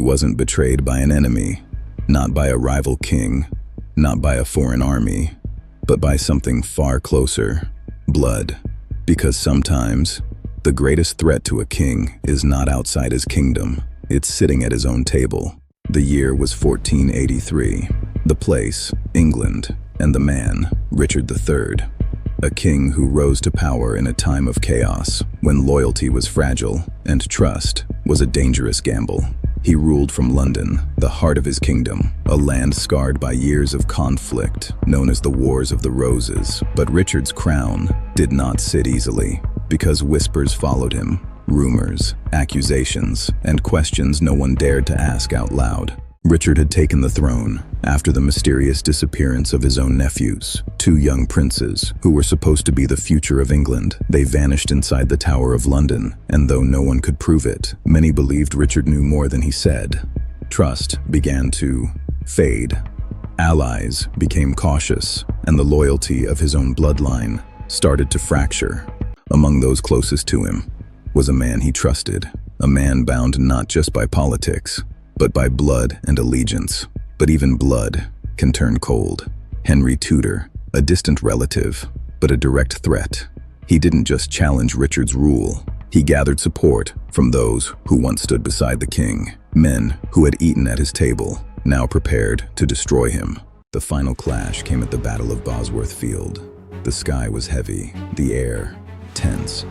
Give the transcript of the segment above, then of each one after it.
He wasn't betrayed by an enemy, not by a rival king, not by a foreign army, but by something far closer: blood. Because sometimes, the greatest threat to a king is not outside his kingdom, it's sitting at his own table. The year was 1483. The place, England, and the man, Richard III. A king who rose to power in a time of chaos, when loyalty was fragile and trust was a dangerous gamble. He ruled from London, the heart of his kingdom, a land scarred by years of conflict, known as the Wars of the Roses. But Richard's crown did not sit easily, because whispers followed him, rumors, accusations, and questions no one dared to ask out loud. Richard had taken the throne after the mysterious disappearance of his own nephews, two young princes who were supposed to be the future of England. They vanished inside the Tower of London, and though no one could prove it, many believed Richard knew more than he said. Trust began to fade. Allies became cautious, and the loyalty of his own bloodline started to fracture. Among those closest to him was a man he trusted, a man bound not just by politics, but by blood and allegiance. But even blood can turn cold. Henry Tudor, a distant relative, but a direct threat. He didn't just challenge Richard's rule. He gathered support from those who once stood beside the king, men who had eaten at his table, now prepared to destroy him. The final clash came at the Battle of Bosworth Field. The sky was heavy, the air tense.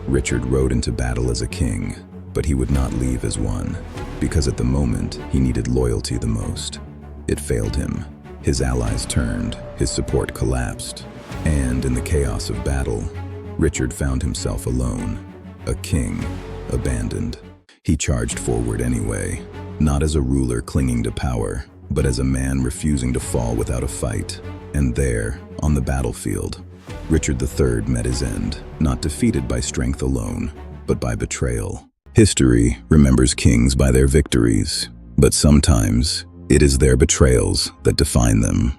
Richard rode into battle as a king, but he would not leave as one, because at the moment he needed loyalty the most. It failed him. His allies turned, his support collapsed, and in the chaos of battle, Richard found himself alone, a king abandoned. He charged forward anyway, not as a ruler clinging to power, but as a man refusing to fall without a fight. And there, on the battlefield, Richard III met his end, not defeated by strength alone, but by betrayal. History remembers kings by their victories, but sometimes it is their betrayals that define them.